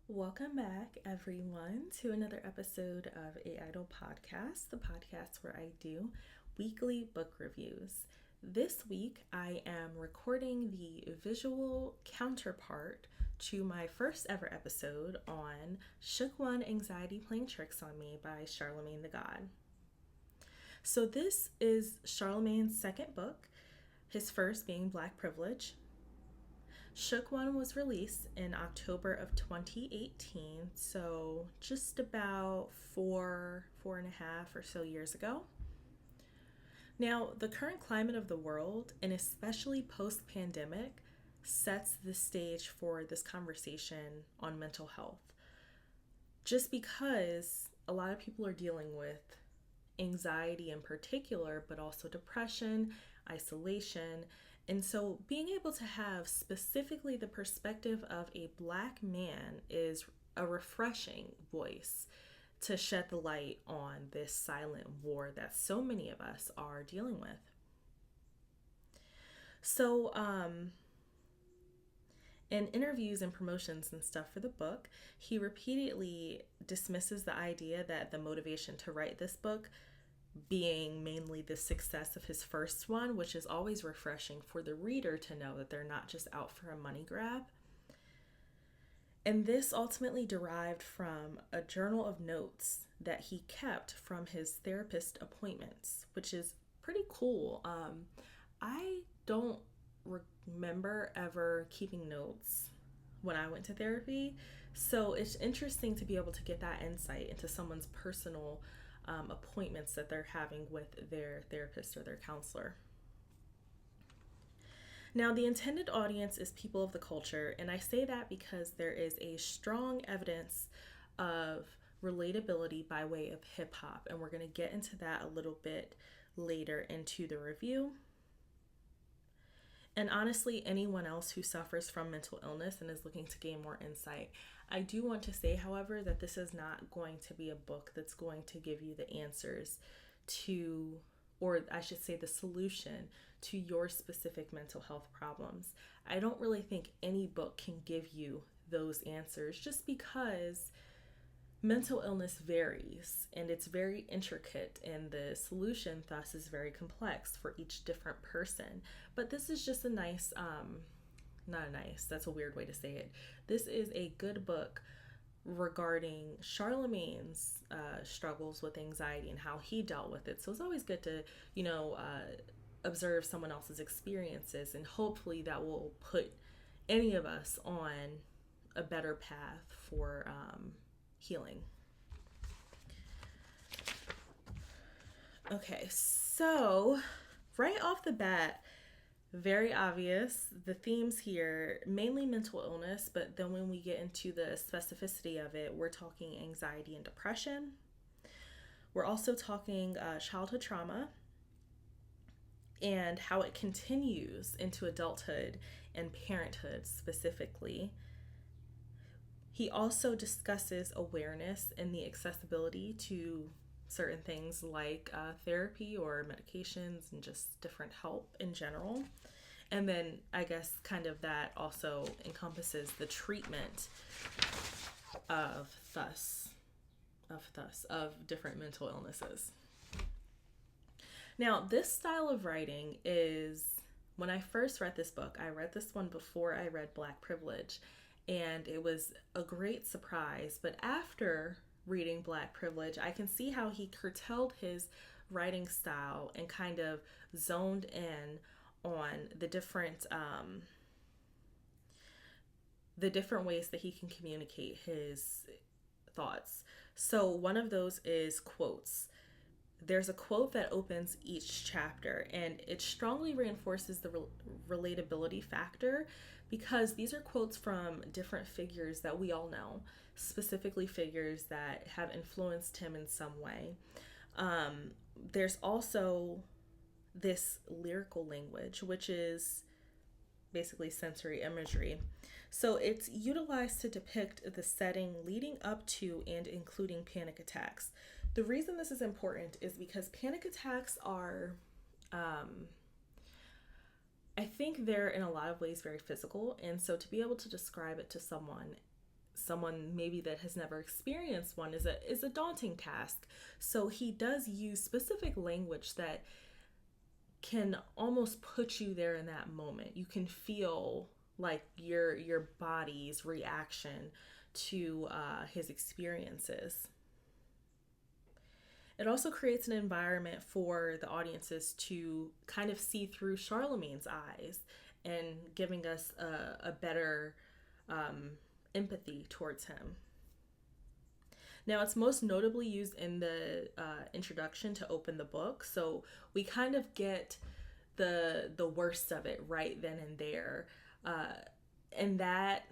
Welcome back, everyone, to another episode of A.IdlePodcast, the podcast where I do weekly book reviews. This week, I am recording the visual counterpart to my first ever episode on Shook One Anxiety Playing Tricks on Me by Charlamagne Tha God. So this is Charlamagne's second book, his first being Black Privilege. Shook One was released in October of 2018, so just about four and a half or so years ago. Now, the current climate of the world, and especially post-pandemic, sets the stage for this conversation on mental health. Just because a lot of people are dealing with anxiety in particular, but also depression, isolation. And so being able to have specifically the perspective of a Black man is a refreshing voice to shed the light on this silent war that so many of us are dealing with. So, in interviews and promotions and stuff for the book, he repeatedly dismisses the idea that the motivation to write this book being mainly the success of his first one, which is always refreshing for the reader to know that they're not just out for a money grab. And this ultimately derived from a journal of notes that he kept from his therapist appointments, which is pretty cool. I don't remember ever keeping notes when I went to therapy, so it's interesting to be able to get that insight into someone's personal appointments that they're having with their therapist or their counselor. Now, the intended audience is people of the culture, and I say that because there is a strong evidence of relatability by way of hip hop, and we're going to get into that a little bit later into the review. And honestly, anyone else who suffers from mental illness and is looking to gain more insight. I do want to say, however, that this is not going to be a book that's going to give you the answers to, or I should say the solution to your specific mental health problems. I don't really think any book can give you those answers just because mental illness varies and it's very intricate, and the solution thus is very complex for each different person. But this is just that's a weird way to say it. This is a good book regarding Charlamagne's struggles with anxiety and how he dealt with it. So it's always good to, observe someone else's experiences, and hopefully that will put any of us on a better path for healing. Okay, so right off the bat, very obvious, the themes here, mainly mental illness, but then when we get into the specificity of it, we're talking anxiety and depression. We're also talking childhood trauma and how it continues into adulthood and parenthood specifically. He also discusses awareness and the accessibility to certain things like therapy or medications and just different help in general. And then I guess kind of that also encompasses the treatment of different mental illnesses. Now, this style of writing is, when I first read this book, I read this one before I read Black Privilege, and it was a great surprise. But after reading Black Privilege, I can see how he curtailed his writing style and kind of zoned in on the different ways that he can communicate his thoughts. So one of those is quotes. There's a quote that opens each chapter, and it strongly reinforces the relatability factor, because these are quotes from different figures that we all know, specifically figures that have influenced him in some way. There's also this lyrical language, which is basically sensory imagery. So it's utilized to depict the setting leading up to and including panic attacks. The reason this is important is because panic attacks are, I think they're in a lot of ways very physical. And so to be able to describe it to someone someone maybe that has never experienced one is a daunting task. So he does use specific language that can almost put you there in that moment. You can feel like your body's reaction to his experiences. It also creates an environment for the audiences to kind of see through Charlamagne's eyes and giving us a better empathy towards him. Now, it's most notably used in the introduction to open the book, so we kind of get the worst of it right then and there. And that,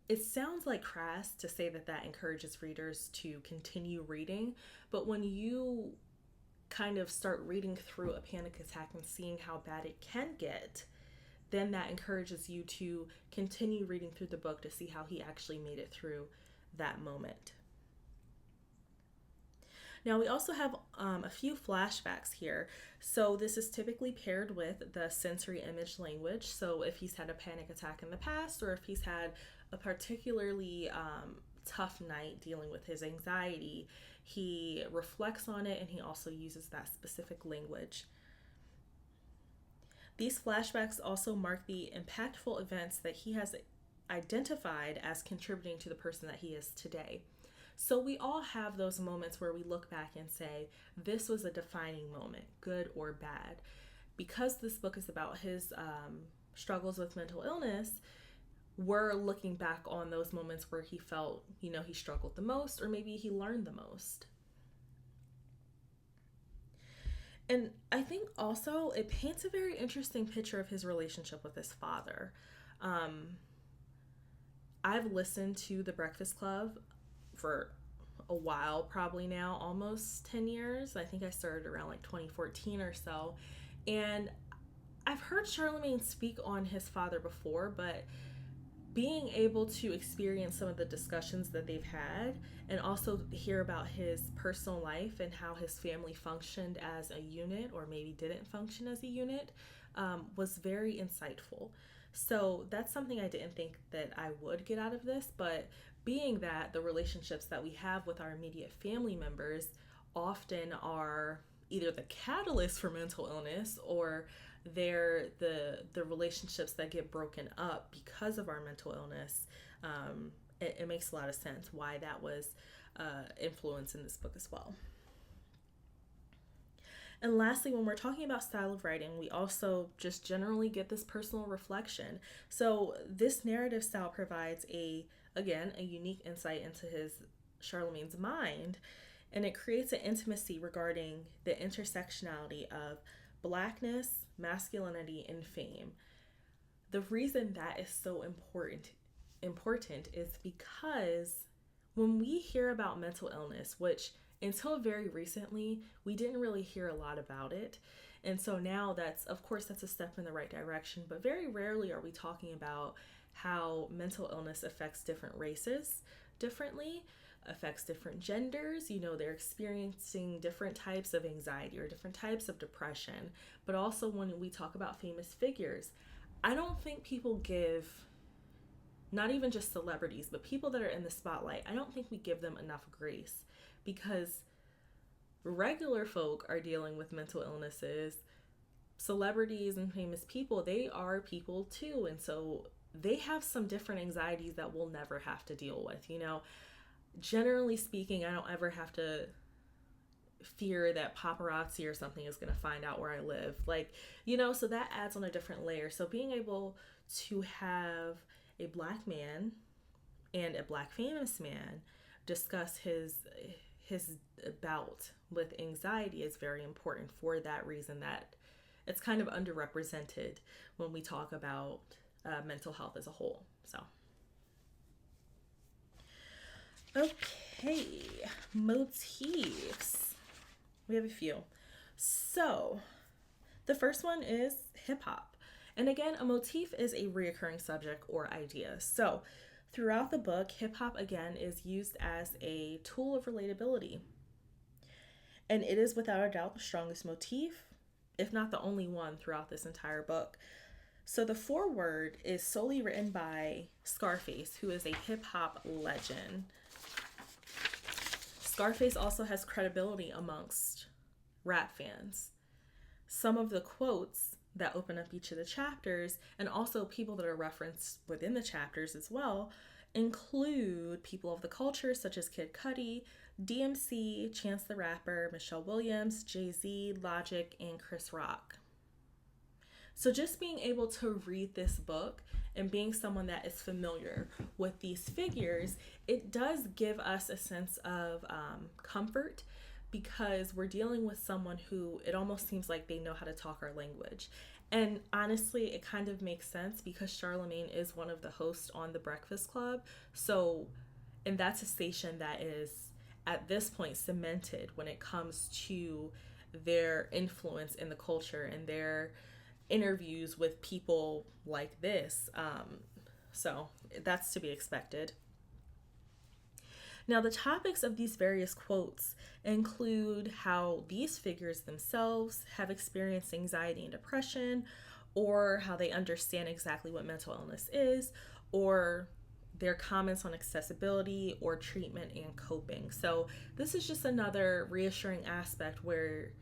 it sounds like crass to say that encourages readers to continue reading, but when you kind of start reading through a panic attack and seeing how bad it can get, then that encourages you to continue reading through the book to see how he actually made it through that moment. Now, we also have a few flashbacks here. So this is typically paired with the sensory image language. So if he's had a panic attack in the past, or if he's had a particularly tough night dealing with his anxiety, he reflects on it and he also uses that specific language. These flashbacks also mark the impactful events that he has identified as contributing to the person that he is today. So we all have those moments where we look back and say, this was a defining moment, good or bad. Because this book is about his struggles with mental illness, we're looking back on those moments where he felt, he struggled the most, or maybe he learned the most. And I think also it paints a very interesting picture of his relationship with his father. I've listened to The Breakfast Club for a while, probably now, almost 10 years. I think I started around like 2014 or so. And I've heard Charlamagne speak on his father before, but being able to experience some of the discussions that they've had and also hear about his personal life and how his family functioned as a unit, or maybe didn't function as a unit, was very insightful. So that's something I didn't think that I would get out of this, but being that the relationships that we have with our immediate family members often are either the catalyst for mental illness, or they're the relationships that get broken up because of our mental illness, it makes a lot of sense why that was influence in this book as well. And lastly, when we're talking about style of writing, we also just generally get this personal reflection. So this narrative style provides a unique insight into Charlamagne's mind, and it creates an intimacy regarding the intersectionality of Blackness, masculinity, and fame. The reason that is so important is because when we hear about mental illness, which until very recently, we didn't really hear a lot about it. And so now that's a step in the right direction, but very rarely are we talking about how mental illness affects different races differently, affects different genders. They're experiencing different types of anxiety or different types of depression. But also when we talk about famous figures, I don't think people give, not even just celebrities, but people that are in the spotlight, I don't think we give them enough grace, because regular folk are dealing with mental illnesses. Celebrities and famous people, they are people too. And so they have some different anxieties that we'll never have to deal with. Generally speaking, I don't ever have to fear that paparazzi or something is going to find out where I live. So that adds on a different layer. So being able to have a Black man and a Black famous man discuss his bout with anxiety is very important for that reason, that it's kind of underrepresented when we talk about mental health as a whole. So, okay, motifs. We have a few. So, the first one is hip hop. And again, a motif is a reoccurring subject or idea. So, throughout the book, hip hop again is used as a tool of relatability. And it is without a doubt the strongest motif, if not the only one, throughout this entire book. So the foreword is solely written by Scarface, who is a hip hop legend. Scarface also has credibility amongst rap fans. Some of the quotes that open up each of the chapters, and also people that are referenced within the chapters as well, include people of the culture such as Kid Cudi, DMC, Chance the Rapper, Michelle Williams, Jay-Z, Logic, and Chris Rock. So just being able to read this book and being someone that is familiar with these figures, it does give us a sense of comfort, because we're dealing with someone who it almost seems like they know how to talk our language. And honestly, it kind of makes sense because Charlamagne is one of the hosts on The Breakfast Club. So, and that's a station that is at this point cemented when it comes to their influence in the culture and their interviews with people like this. So that's to be expected. Now, the topics of these various quotes include how these figures themselves have experienced anxiety and depression, or how they understand exactly what mental illness is, or their comments on accessibility or treatment and coping. So this is just another reassuring aspect where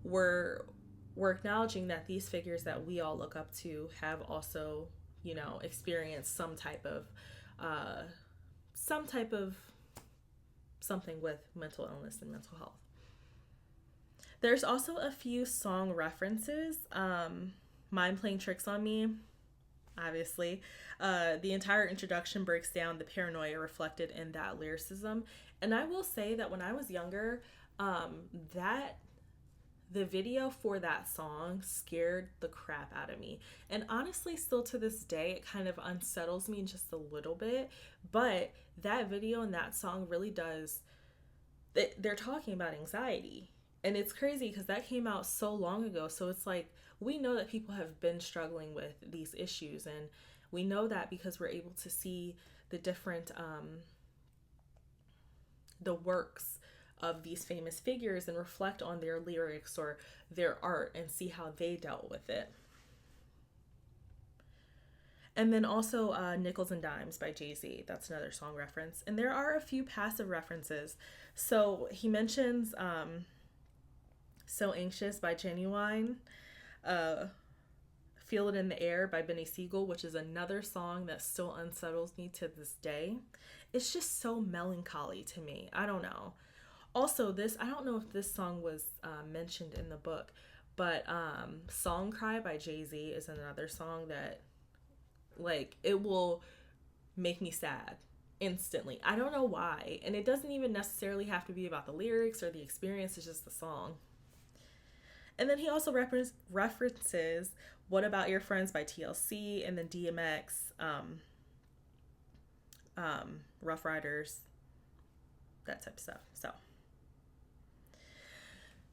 we're acknowledging that these figures that we all look up to have also, experienced some type of something with mental illness and mental health. There's also a few song references. Mind Playing Tricks on Me, obviously. The entire introduction breaks down the paranoia reflected in that lyricism. And I will say that when I was younger, the video for that song scared the crap out of me. And honestly, still to this day, it kind of unsettles me just a little bit. But that video and that song really does, they're talking about anxiety. And it's crazy because that came out so long ago. So it's like, we know that people have been struggling with these issues. And we know that because we're able to see the different, the works of these famous figures and reflect on their lyrics or their art and see how they dealt with it. And then also Nickels and Dimes by Jay-Z. That's another song reference. And there are a few passive references. So he mentions So Anxious by Genuine, Feel It in the Air by Benny Siegel, which is another song that still unsettles me to this day. It's just so melancholy to me. I don't know. Also, I don't know if this song was mentioned in the book, but Song Cry by Jay-Z is another song that, it will make me sad instantly. I don't know why. And it doesn't even necessarily have to be about the lyrics or the experience, it's just the song. And then he also references What About Your Friends by TLC, and then DMX, Rough Riders, that type of stuff. So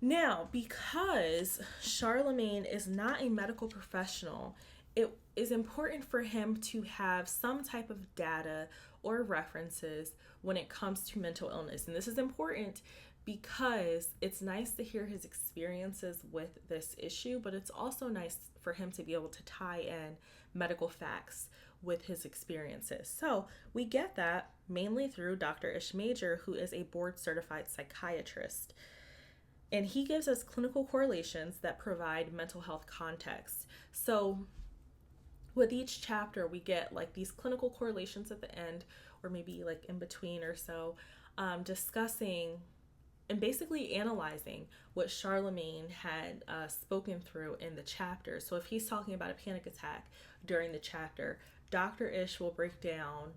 now, because Charlamagne is not a medical professional, it is important for him to have some type of data or references when it comes to mental illness. And this is important because it's nice to hear his experiences with this issue, but it's also nice for him to be able to tie in medical facts with his experiences. So we get that mainly through Dr. Ish Major, who is a board-certified psychiatrist. And he gives us clinical correlations that provide mental health context. So with each chapter, we get these clinical correlations at the end, or maybe in between or so, discussing and basically analyzing what Charlamagne had spoken through in the chapter. So if he's talking about a panic attack during the chapter, Dr. Ish will break down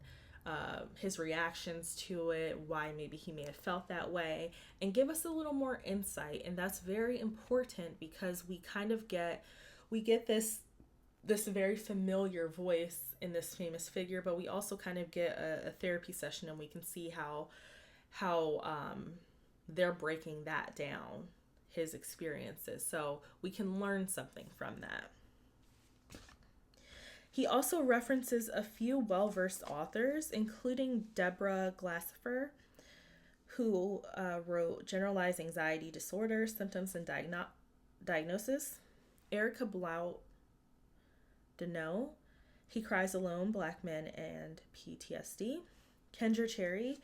his reactions to it, why maybe he may have felt that way, and give us a little more insight. And that's very important because we kind of get this very familiar voice in this famous figure, but we also kind of get a therapy session, and we can see how they're breaking that down, his experiences, so we can learn something from that. He also references a few well-versed authors, including Deborah Glassfer, who wrote Generalized Anxiety Disorder, Symptoms and Diagnosis, Erica Blau, Deneau, He Cries Alone, Black Men and PTSD. Kendra Cherry,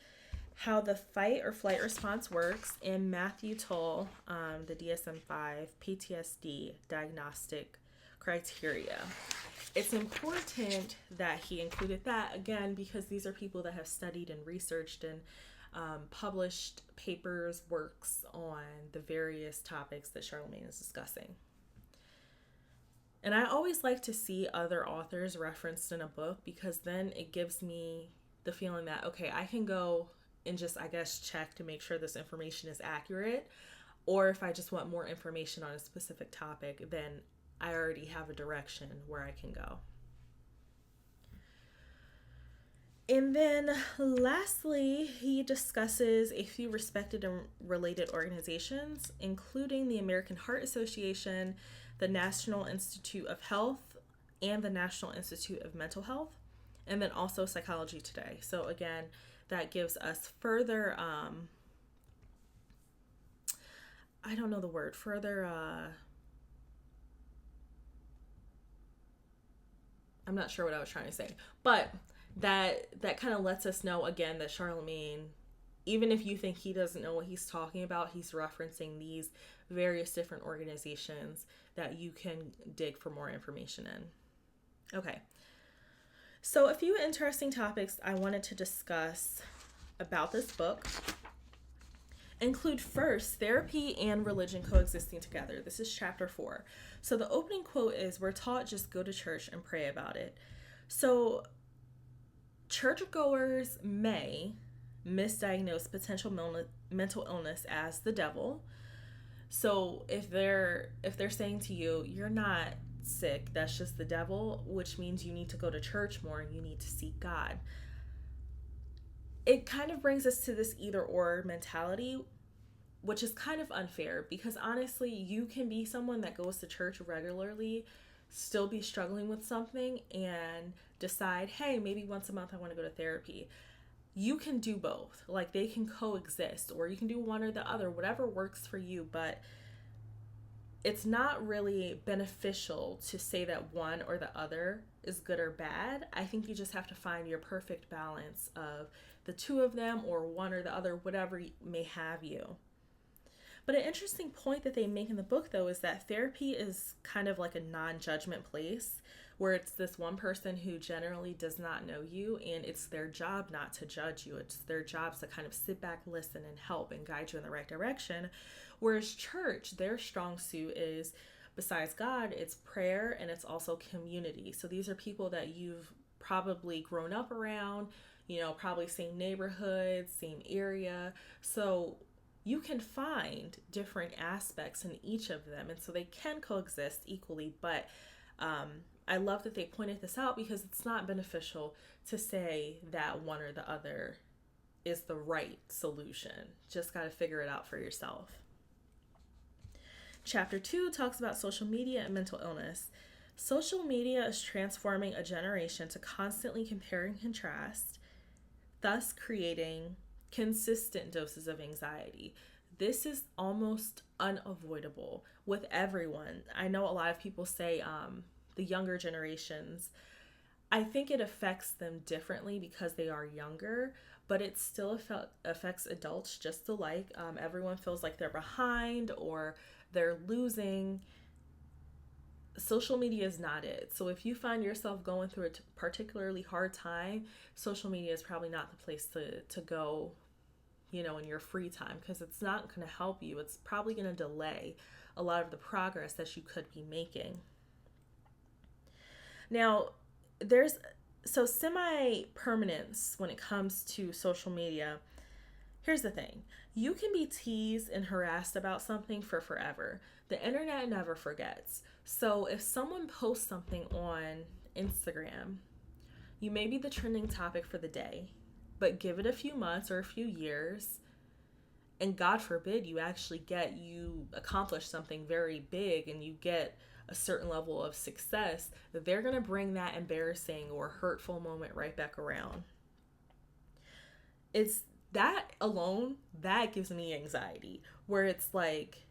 How the Fight or Flight Response Works, and Matthew Toll, the DSM-5 PTSD Diagnostic Criteria. It's important that he included that, again, because these are people that have studied and researched and published papers, works on the various topics that Charlamagne is discussing. And I always like to see other authors referenced in a book, because then it gives me the feeling that, okay, I can go and just, I guess, check to make sure this information is accurate. Or if I just want more information on a specific topic, then I already have a direction where I can go. And then lastly, he discusses a few respected and related organizations, including the American Heart Association, the National Institute of Health, and the National Institute of Mental Health, and then also Psychology Today. So again, that gives us further, I don't know the word, further, I'm not sure what I was trying to say, but that kind of lets us know again that Charlamagne, even if you think he doesn't know what he's talking about, he's referencing these various different organizations that you can dig for more information in. Okay. So a few interesting topics I wanted to discuss about this book include, first, therapy and religion coexisting together. This is chapter 4. So the opening quote is, "We're taught just go to church and pray about it." So churchgoers may misdiagnose potential mental illness as the devil. So if they're saying to you, you're not sick, that's just the devil, which means you need to go to church more and you need to seek God. It kind of brings us to this either or mentality, which is kind of unfair, because honestly, you can be someone that goes to church regularly, still be struggling with something, and decide, hey, maybe once a month I want to go to therapy. You can do both. Like, they can coexist, or you can do one or the other, whatever works for you. But it's not really beneficial to say that one or the other is good or bad. I think you just have to find your perfect balance of the two of them, or one or the other, whatever may have you. But an interesting point that they make in the book, though, is that therapy is kind of like a non-judgment place, where it's this one person who generally does not know you, and it's their job not to judge you. It's their job to kind of sit back, listen, and help and guide you in the right direction. Whereas church, their strong suit is, besides God, it's prayer, and it's also community. So these are people that you've probably grown up around, probably same neighborhood, same area. So you can find different aspects in each of them, and so they can coexist equally. But I love that they pointed this out, because it's not beneficial to say that one or the other is the right solution. Just got to figure it out for yourself. Chapter 2 talks about social media and mental illness. Social media is transforming a generation to constantly compare and contrast, thus creating consistent doses of anxiety. This is almost unavoidable with everyone. I know a lot of people say the younger generations, I think it affects them differently because they are younger, but it still affects adults just alike. Everyone feels like they're behind or they're losing. Social media is not it. So if you find yourself going through a particularly hard time, social media is probably not the place to go, in your free time, because it's not going to help you. It's probably going to delay a lot of the progress that you could be making. Now, there's semi-permanence when it comes to social media. Here's the thing. You can be teased and harassed about something for forever. The internet never forgets. So if someone posts something on Instagram, you may be the trending topic for the day, but give it a few months or a few years, and God forbid you accomplish something very big and you get a certain level of success, that they're going to bring that embarrassing or hurtful moment right back around. It's that alone, that gives me anxiety, where it's like,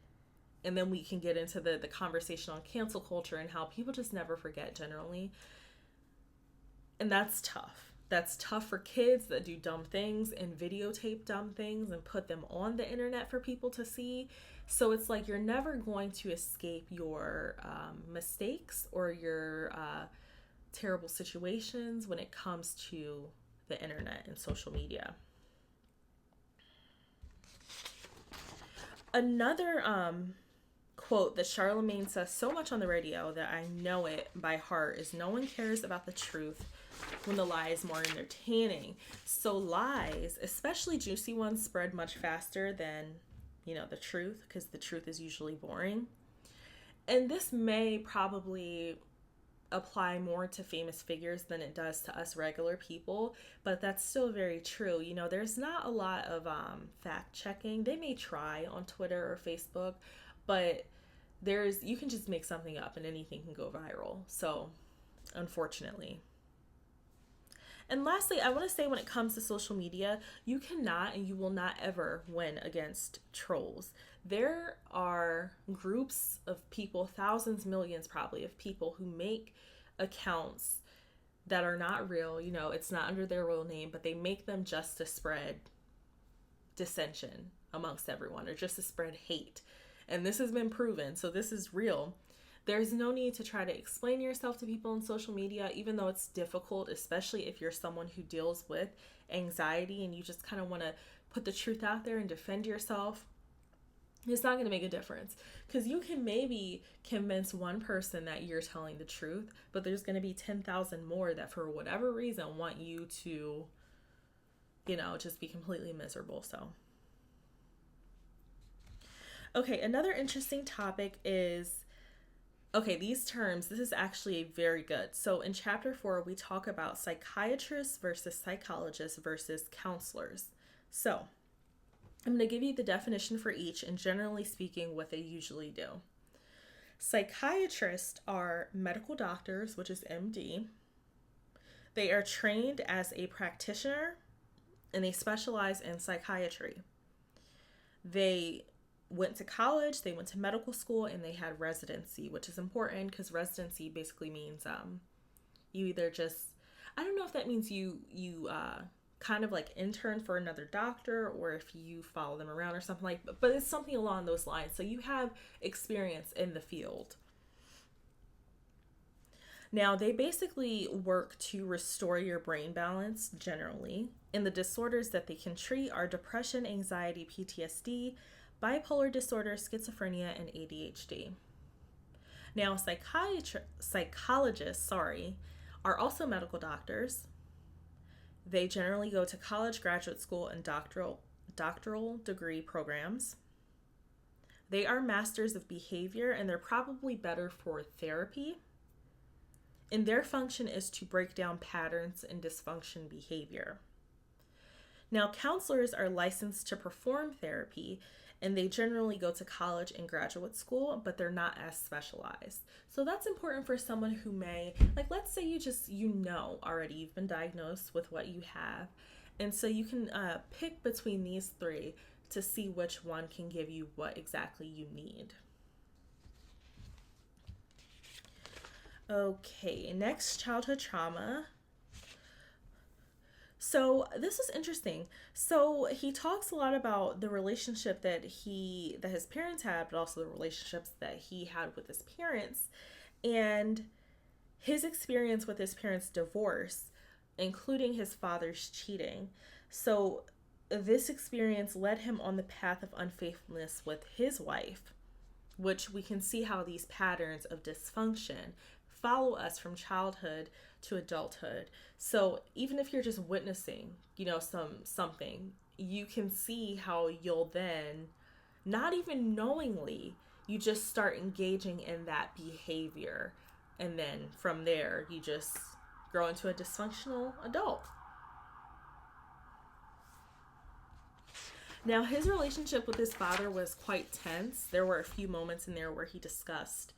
And then we can get into the conversation on cancel culture and how people just never forget generally. And that's tough. That's tough for kids that do dumb things and videotape dumb things and put them on the internet for people to see. So it's like you're never going to escape your mistakes or your terrible situations when it comes to the internet and social media. Another quote that Charlamagne says so much on the radio that I know it by heart is, no one cares about the truth when the lie is more entertaining. So lies, especially juicy ones, spread much faster than, the truth, because the truth is usually boring. And this may probably apply more to famous figures than it does to us regular people, but that's still very true. There's not a lot of fact checking. They may try on Twitter or Facebook, but you can just make something up and anything can go viral. So, unfortunately. And lastly, I want to say when it comes to social media, you cannot and you will not ever win against trolls. There are groups of people, thousands, millions probably, of people who make accounts that are not real. It's not under their real name, but they make them just to spread dissension amongst everyone or just to spread hate. And this has been proven, so this is real. There's no need to try to explain yourself to people on social media, even though it's difficult, especially if you're someone who deals with anxiety and you just kind of want to put the truth out there and defend yourself. It's not going to make a difference, because you can maybe convince one person that you're telling the truth, but there's going to be 10,000 more that for whatever reason want you to, just be completely miserable. So, okay, another interesting topic is, these terms, this is actually very good. So in chapter 4, we talk about psychiatrists versus psychologists versus counselors. So I'm going to give you the definition for each and generally speaking what they usually do. Psychiatrists are medical doctors, which is MD. They are trained as a practitioner and they specialize in psychiatry. They went to college, they went to medical school, and they had residency, which is important because residency basically means you either just, I don't know if that means you kind of like intern for another doctor or if you follow them around or something like that, but it's something along those lines. So you have experience in the field. Now, they basically work to restore your brain balance generally, and the disorders that they can treat are depression, anxiety, PTSD, bipolar disorder, schizophrenia, and ADHD. Now, psychologists, are also medical doctors. They generally go to college, graduate school, and doctoral degree programs. They are masters of behavior, and they're probably better for therapy. And their function is to break down patterns and dysfunction behavior. Now, counselors are licensed to perform therapy, and they generally go to college and graduate school, but they're not as specialized. So that's important for someone who may, let's say already you've been diagnosed with what you have. And so you can pick between these three to see which one can give you what exactly you need. Okay, next, childhood trauma. So this is interesting. So he talks a lot about the relationship that his parents had, but also the relationships that he had with his parents and his experience with his parents' divorce, including his father's cheating. So this experience led him on the path of unfaithfulness with his wife, which we can see how these patterns of dysfunction follow us from childhood to adulthood. So even if you're just witnessing, something, you can see how you'll then, not even knowingly, you just start engaging in that behavior. And then from there, you just grow into a dysfunctional adult. Now, his relationship with his father was quite tense. There were a few moments in there where he discussed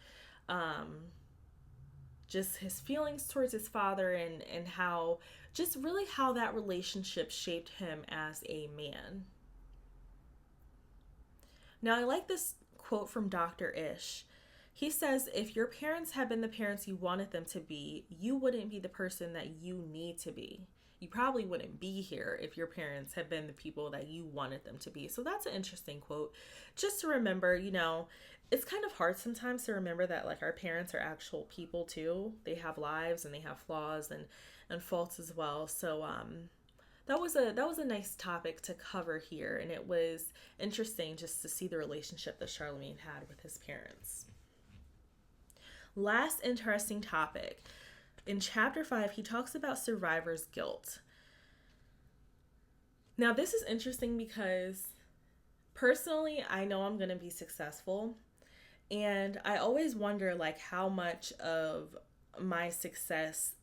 just his feelings towards his father and how that relationship shaped him as a man. Now, I like this quote from Dr. Ish. He says, if your parents had been the parents you wanted them to be, you wouldn't be the person that you need to be. You probably wouldn't be here if your parents had been the people that you wanted them to be. So that's an interesting quote. Just to remember, it's kind of hard sometimes to remember that like our parents are actual people too. They have lives and they have flaws and faults as well. So that was a nice topic to cover here, and it was interesting just to see the relationship that Charlamagne had with his parents. Last interesting topic. In chapter 5, he talks about survivor's guilt. Now, this is interesting because personally, I know I'm going to be successful, and I always wonder like how much of my success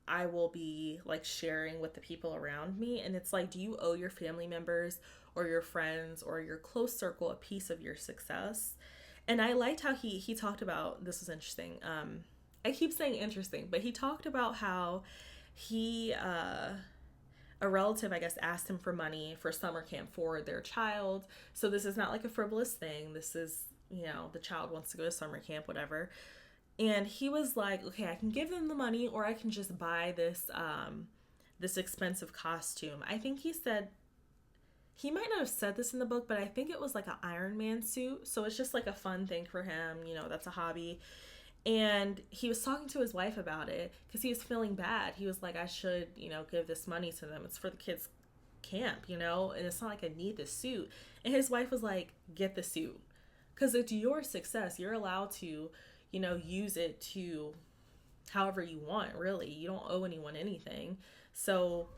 I will be like sharing with the people around me. And it's like, do you owe your family members or your friends or your close circle a piece of your success? And I liked how he talked about, this was interesting. I keep saying interesting, but he talked about how a relative, I guess, asked him for money for summer camp for their child. So this is not like a frivolous thing. This is, the child wants to go to summer camp, whatever. And he was like, okay, I can give them the money or I can just buy this expensive costume. I think he said, he might not have said this in the book, but I think it was like an Iron Man suit. So it's just like a fun thing for him. That's a hobby. And he was talking to his wife about it because he was feeling bad. He was like, I should, give this money to them. It's for the kids' camp, and it's not like I need this suit. And his wife was like, get the suit because it's your success. You're allowed to use it to however you want, really. You don't owe anyone anything. So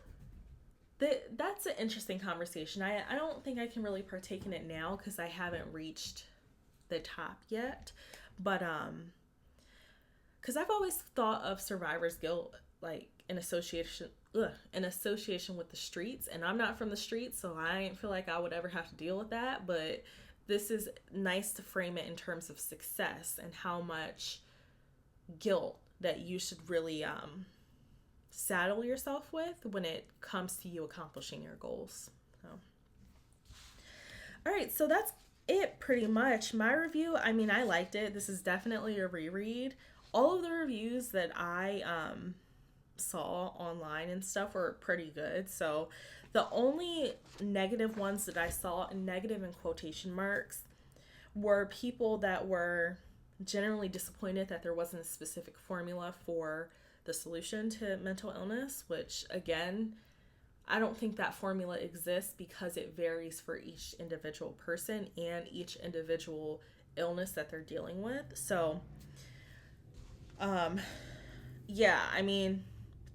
that's an interesting conversation. I don't think I can really partake in it now because I haven't reached the top yet. But, because I've always thought of survivor's guilt like in association with the streets. And I'm not from the streets, so I didn't feel like I would ever have to deal with that. But this is nice to frame it in terms of success and how much guilt that you should really saddle yourself with when it comes to you accomplishing your goals. So, all right, so that's it pretty much. My review, I liked it. This is definitely a reread. All of the reviews that I saw online and stuff were pretty good. So the only negative ones that I saw, and negative in quotation marks, were people that were generally disappointed that there wasn't a specific formula for the solution to mental illness, which again, I don't think that formula exists because it varies for each individual person and each individual illness that they're dealing with. So,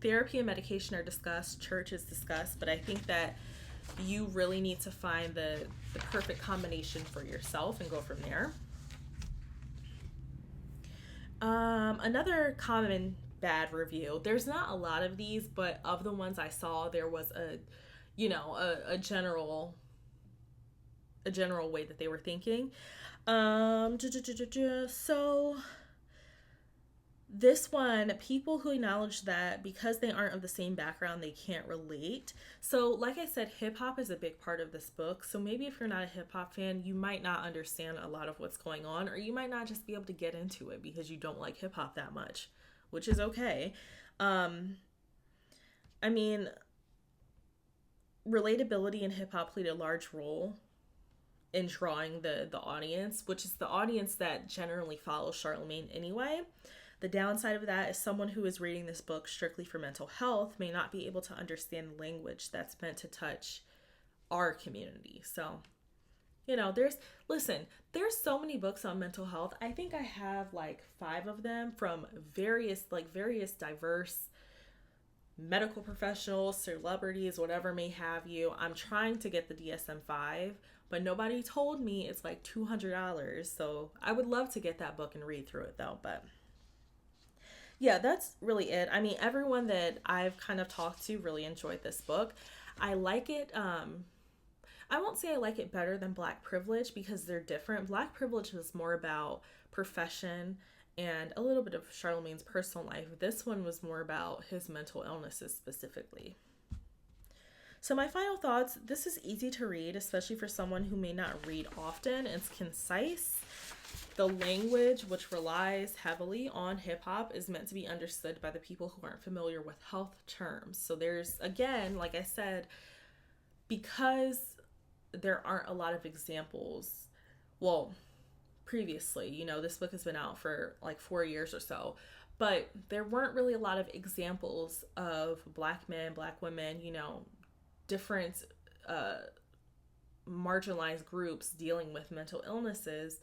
therapy and medication are discussed, church is discussed, but I think that you really need to find the perfect combination for yourself and go from there. Another common bad review. There's not a lot of these, but of the ones I saw, there was a general way that they were thinking. So this one, people who acknowledge that because they aren't of the same background, they can't relate. So like I said, hip hop is a big part of this book. So maybe if you're not a hip hop fan, you might not understand a lot of what's going on, or you might not just be able to get into it because you don't like hip hop that much, which is okay. Relatability in hip hop played a large role in drawing the audience, which is the audience that generally follows Charlamagne anyway. The downside of that is someone who is reading this book strictly for mental health may not be able to understand language that's meant to touch our community. So, there's so many books on mental health. I think I have like 5 of them from various diverse medical professionals, celebrities, whatever may have you. I'm trying to get the DSM-5, but nobody told me it's like $200. So I would love to get that book and read through it though, but yeah, that's really it. Everyone that I've kind of talked to really enjoyed this book. I like it. I won't say I like it better than Black Privilege because they're different. Black Privilege was more about profession and a little bit of Charlamagne's personal life. This one was more about his mental illnesses specifically. So my final thoughts, this is easy to read, especially for someone who may not read often. It's concise. The language, which relies heavily on hip hop, is meant to be understood by the people who aren't familiar with health terms. So there's, again, like I said, because there aren't a lot of examples, well, previously, this book has been out for like 4 years or so, but there weren't really a lot of examples of Black men, Black women, different marginalized groups dealing with mental illnesses.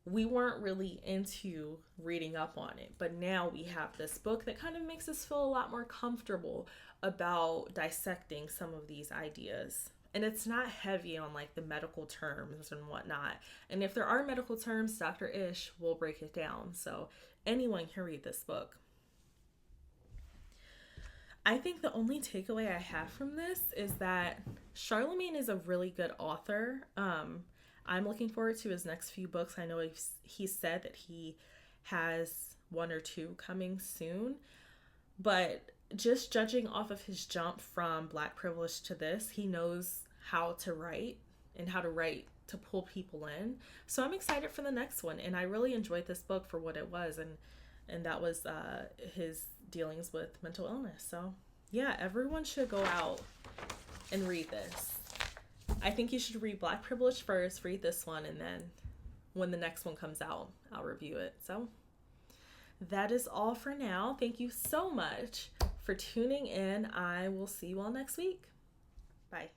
We weren't really into reading up on it, but now we have this book that kind of makes us feel a lot more comfortable about dissecting some of these ideas. And it's not heavy on like the medical terms and whatnot. And if there are medical terms, Dr. Ish will break it down. So anyone can read this book. I think the only takeaway I have from this is that Charlamagne is a really good author. I'm looking forward to his next few books. I know he said that he has 1 or 2 coming soon, but just judging off of his jump from Black privilege to this, he knows how to write and how to write to pull people in. So I'm excited for the next one, and I really enjoyed this book for what it was, and that was his dealings with mental illness. So yeah, everyone should go out and read this. I think you should read Black Privilege first, read this one, and then when the next one comes out, I'll review it. So that is all for now. Thank you so much for tuning in. I will see you all next week. Bye.